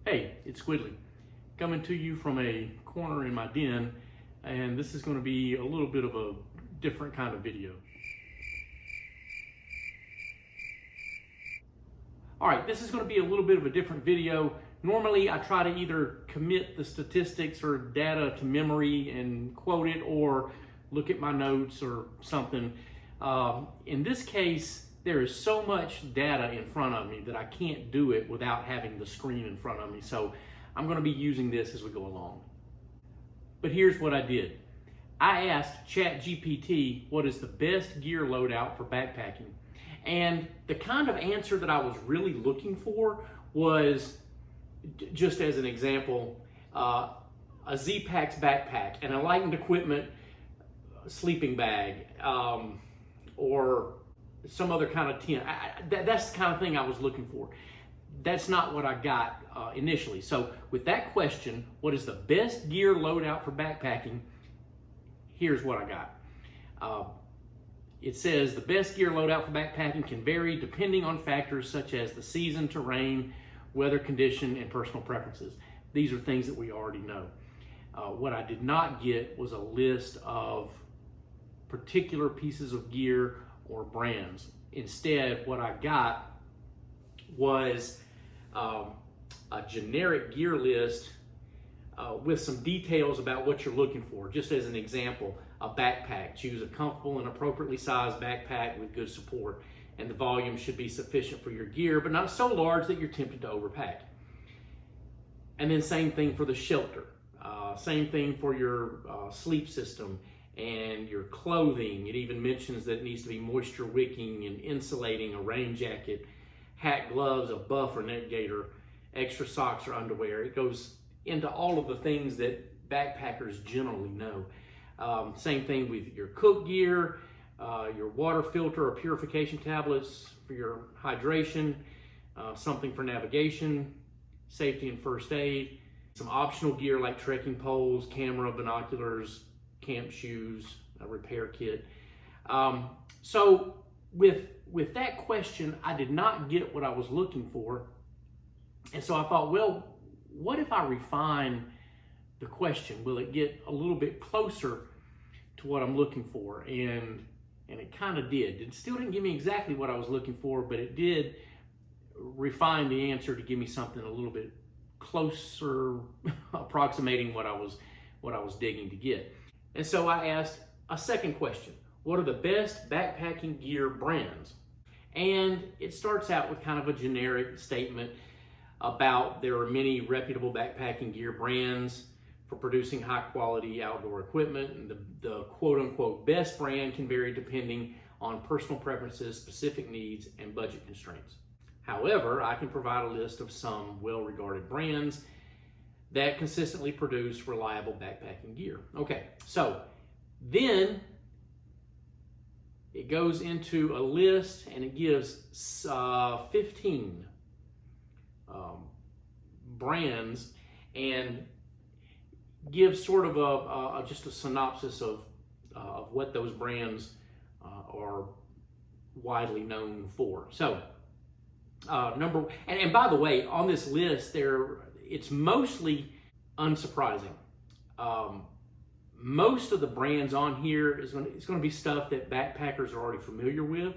Hey, it's Squidly, coming to you from a corner in my den, and this is going to be a little bit of a different kind of video. All right, this is going to be a little bit of a different video. Normally, I try to either commit the statistics or data to memory and quote it, or look at my notes or something. In this case, there is so much data in front of me that I can't do it without having the screen in front of me. So I'm going to be using this as we go along. But here's what I did. I asked ChatGPT what is the best gear loadout for backpacking. And the kind of answer that I was really looking for was, just as an example, a Z-Packs backpack and a lightened equipment sleeping bag, or some other kind of tent. That's the kind of thing I was looking for. That's not what I got initially. So with that question, what is the best gear loadout for backpacking? Here's what I got. It says the best gear loadout for backpacking can vary depending on factors such as the season, terrain, weather condition, and personal preferences. These are things that we already know. What I did not get was a list of particular pieces of gear or brands. Instead, what I got was a generic gear list with some details about what you're looking for. Just as an example, a backpack. Choose a comfortable and appropriately sized backpack with good support, and the volume should be sufficient for your gear, but not so large that you're tempted to overpack. And then same thing for the shelter. Same thing for your sleep system and your clothing. It even mentions that it needs to be moisture wicking and insulating, a rain jacket, hat, gloves, a buff or neck gaiter, extra socks or underwear. It goes into all of the things that backpackers generally know. Same thing with your cook gear, your water filter or purification tablets for your hydration, something for navigation, safety and first aid, some optional gear like trekking poles, camera, binoculars, camp shoes, a repair kit. So with that question, I did not get what I was looking for. And so I thought, well, what if I refine the question? Will it get a little bit closer to what I'm looking for? And it kind of did. It still didn't give me exactly what I was looking for, but it did refine the answer to give me something a little bit closer, approximating what I was digging to get. And so I asked a second question. What are the best backpacking gear brands? And it starts out with kind of a generic statement about there are many reputable backpacking gear brands for producing high quality outdoor equipment, and the quote unquote best brand can vary depending on personal preferences, specific needs, and budget constraints. However, I can provide a list of some well-regarded brands that consistently produce reliable backpacking gear. Okay, so then it goes into a list and it gives 15 brands and gives sort of just a synopsis of what those brands are widely known for. So and by the way, on this list it's mostly unsurprising. Most of the brands on here is going to be stuff that backpackers are already familiar with.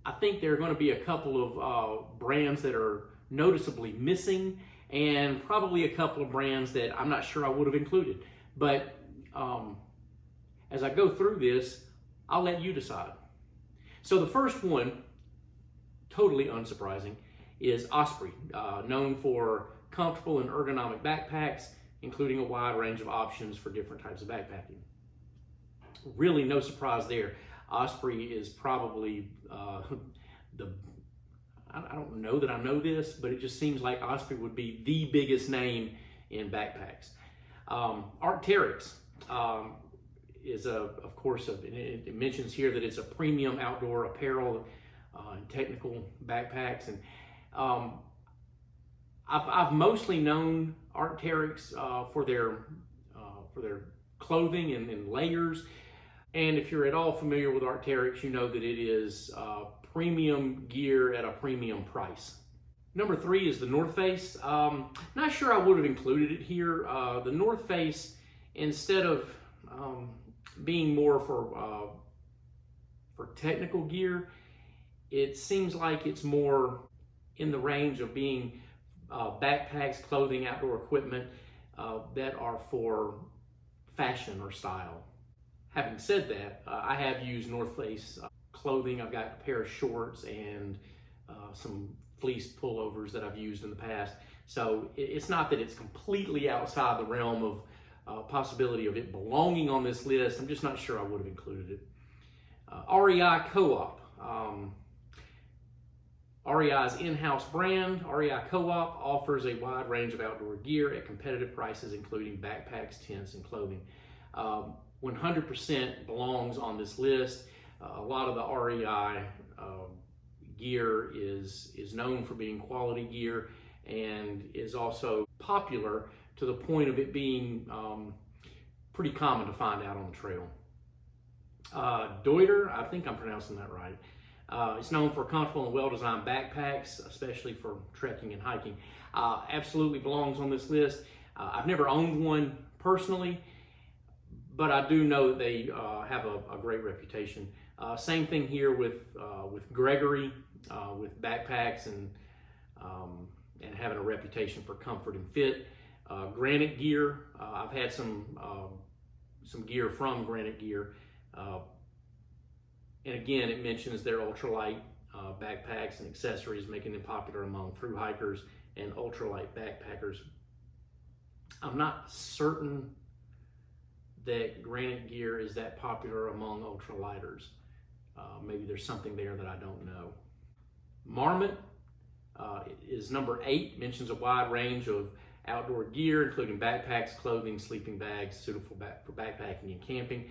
I think there are going to be a couple of brands that are noticeably missing, and probably a couple of brands that I'm not sure I would have included. But as I go through this, I'll let you decide. So the first one, totally unsurprising, is Osprey, known for comfortable and ergonomic backpacks, including a wide range of options for different types of backpacking. Really no surprise there. Osprey is probably I don't know that I know this, but it just seems like Osprey would be the biggest name in backpacks. Arc'teryx is of course, it mentions here that it's a premium outdoor apparel and technical backpacks. And I've mostly known Arc'teryx for their clothing and layers. And if you're at all familiar with Arc'teryx, you know that it is premium gear at a premium price. Number 3 is the North Face. Not sure I would have included it here. The North Face, instead of being more for technical gear, it seems like it's more in the range of being backpacks, clothing, outdoor equipment that are for fashion or style. Having said that, I have used North Face clothing. I've got a pair of shorts and some fleece pullovers that I've used in the past. So it's not that it's completely outside the realm of possibility of it belonging on this list. I'm just not sure I would have included it. REI Co-op. REI's in-house brand, REI Co-op, offers a wide range of outdoor gear at competitive prices, including backpacks, tents, and clothing. 100% belongs on this list. A lot of the REI gear is known for being quality gear and is also popular to the point of it being pretty common to find out on the trail. Deuter, I think I'm pronouncing that right. It's known for comfortable and well-designed backpacks, especially for trekking and hiking. Absolutely belongs on this list. I've never owned one personally, but I do know that they have a great reputation. Same thing here with Gregory, with backpacks and having a reputation for comfort and fit. Granite Gear, I've had some gear from Granite Gear. And again, it mentions their ultralight backpacks and accessories, making them popular among thru hikers and ultralight backpackers. I'm not certain that Granite Gear is that popular among ultralighters. Maybe there's something there that I don't know. Marmot is number 8, mentions a wide range of outdoor gear, including backpacks, clothing, sleeping bags, suitable for backpacking and camping.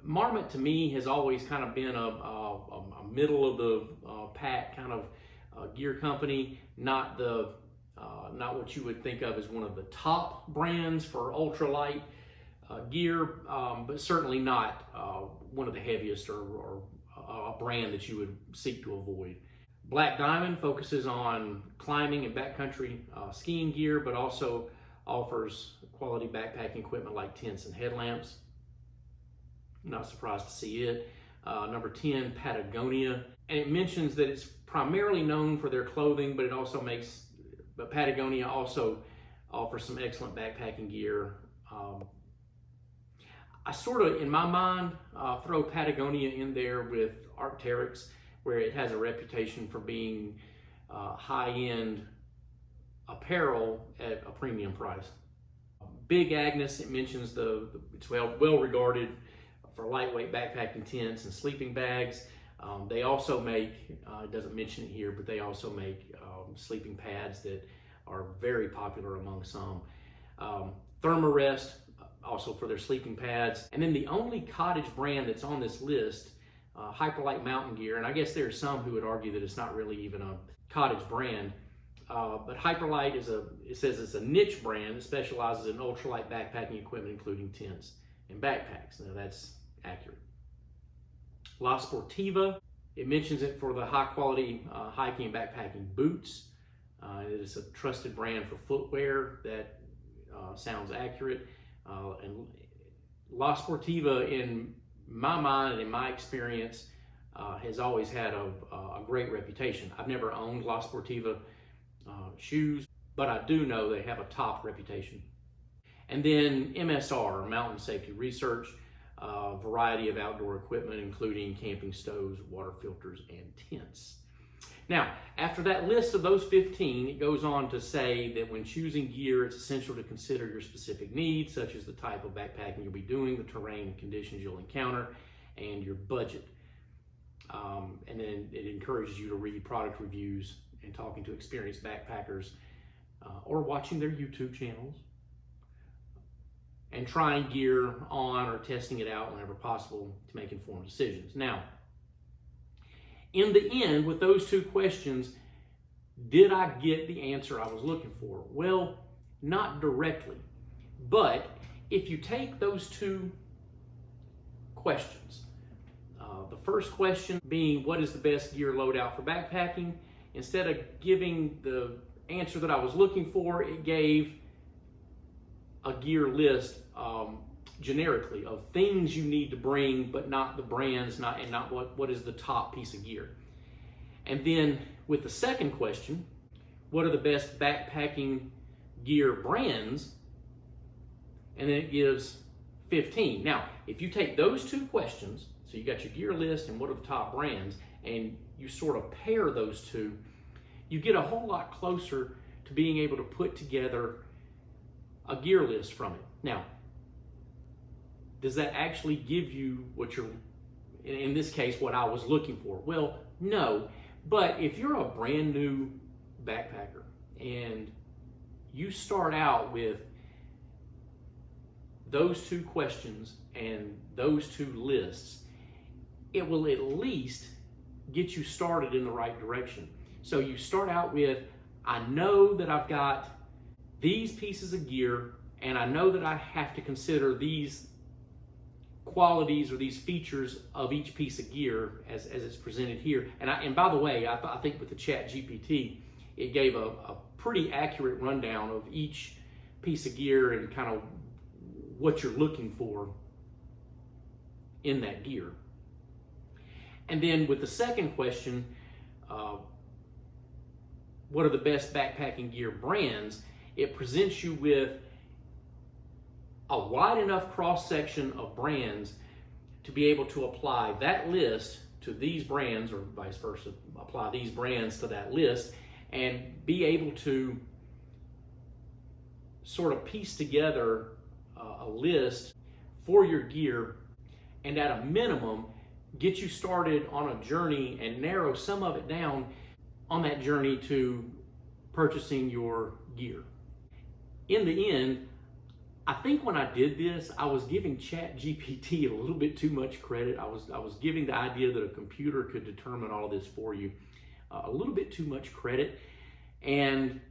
Marmot to me has always kind of been a middle of the pack kind of gear company, not what you would think of as one of the top brands for ultralight gear, but certainly not one of the heaviest or a brand that you would seek to avoid. Black Diamond focuses on climbing and backcountry skiing gear, but also offers quality backpacking equipment like tents and headlamps. Not surprised to see it. Number 10, Patagonia. And it mentions that it's primarily known for their clothing, but Patagonia also offers some excellent backpacking gear. I sort of, in my mind, throw Patagonia in there with Arc'teryx, where it has a reputation for being high-end apparel at a premium price. Big Agnes, it mentions it's well regarded for lightweight backpacking tents and sleeping bags. They also make, it doesn't mention it here, but they also make sleeping pads that are very popular among some. Thermarest, also for their sleeping pads. And then the only cottage brand that's on this list, Hyperlight Mountain Gear, and I guess there are some who would argue that it's not really even a cottage brand, but Hyperlight it says it's a niche brand that specializes in ultralight backpacking equipment, including tents and backpacks. Now that's accurate. La Sportiva, it mentions it for the high quality hiking and backpacking boots. It is a trusted brand for footwear. That sounds accurate. And La Sportiva, in my mind and in my experience, has always had a great reputation. I've never owned La Sportiva shoes, but I do know they have a top reputation. And then MSR, Mountain Safety Research, a variety of outdoor equipment, including camping stoves, water filters, and tents. Now, after that list of those 15, it goes on to say that when choosing gear, it's essential to consider your specific needs, such as the type of backpacking you'll be doing, the terrain and conditions you'll encounter, and your budget. And then it encourages you to read product reviews and talking to experienced backpackers or watching their YouTube channels and trying gear on or testing it out whenever possible to make informed decisions. Now, in the end, with those 2 questions, did I get the answer I was looking for? Well, not directly. But if you take those 2 questions, the first question being what is the best gear loadout for backpacking, instead of giving the answer that I was looking for, it gave a gear list generically of things you need to bring, but not the brands, not what is the top piece of gear. And then with the second question, what are the best backpacking gear brands? And then it gives 15. Now, if you take those two questions, so you got your gear list and what are the top brands, and you sort of pair those two, you get a whole lot closer to being able to put together a gear list from it. Now, does that actually give you what you're, in this case, what I was looking for? Well, no. But if you're a brand new backpacker and you start out with those two questions and those two lists, it will at least get you started in the right direction. So you start out with, I know that I've got these pieces of gear, and I know that I have to consider these qualities or these features of each piece of gear as it's presented here. And by the way, I think with the ChatGPT, it gave a pretty accurate rundown of each piece of gear and kind of what you're looking for in that gear. And then with the second question, what are the best backpacking gear brands? It presents you with a wide enough cross-section of brands to be able to apply that list to these brands, or vice versa, apply these brands to that list, and be able to sort of piece together a list for your gear, and at a minimum, get you started on a journey and narrow some of it down on that journey to purchasing your gear. In the end, I think when I did this, I was giving ChatGPT a little bit too much credit. I was giving the idea that a computer could determine all of this for you a little bit too much credit. And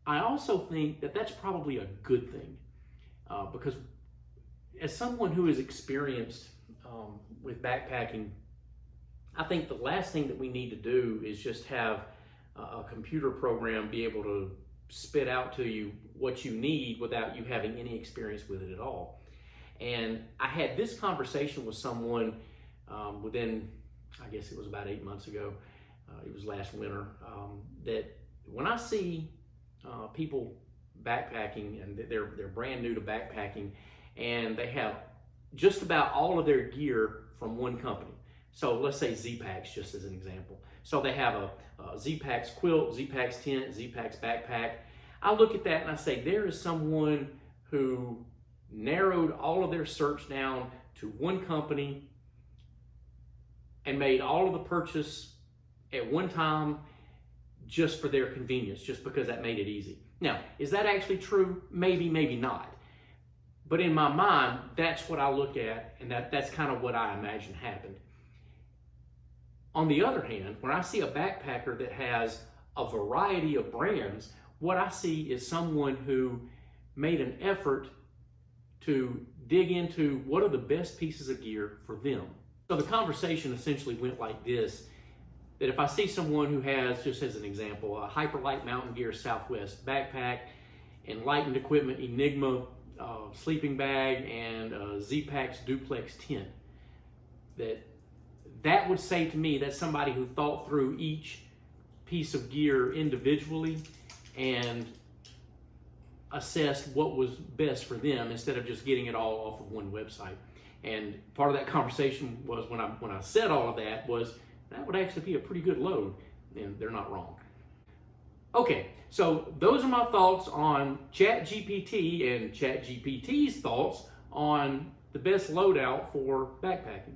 I also think that that's probably a good thing because as someone who is experienced with backpacking, I think the last thing that we need to do is just have a computer program be able to spit out to you what you need without you having any experience with it at all. And I had this conversation with someone within, I guess it was about 8 months ago, it was last winter, that when I see people backpacking and they're brand new to backpacking and they have just about all of their gear from one company. So let's say Z-Packs, just as an example. So they have a Z-Packs quilt, Z-Packs tent, Z-Packs backpack. I look at that and I say, there is someone who narrowed all of their search down to one company and made all of the purchase at one time just for their convenience, just because that made it easy. Now, is that actually true? Maybe, maybe not. But in my mind, that's what I look at, and that's kind of what I imagine happened. On the other hand, when I see a backpacker that has a variety of brands, what I see is someone who made an effort to dig into what are the best pieces of gear for them. So the conversation essentially went like this, that if I see someone who has, just as an example, a Hyperlight Mountain Gear Southwest backpack, Enlightened Equipment Enigma sleeping bag, and Z-Packs duplex tent, that would say to me that's somebody who thought through each piece of gear individually and assessed what was best for them instead of just getting it all off of one website. And part of that conversation was when I said all of that was that would actually be a pretty good load, and they're not wrong. Okay, so those are my thoughts on ChatGPT and ChatGPT's thoughts on the best loadout for backpacking.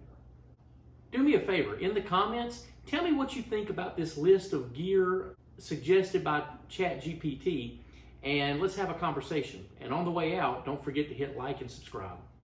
Do me a favor, in the comments, tell me what you think about this list of gear suggested by ChatGPT, and let's have a conversation. And on the way out, don't forget to hit like and subscribe.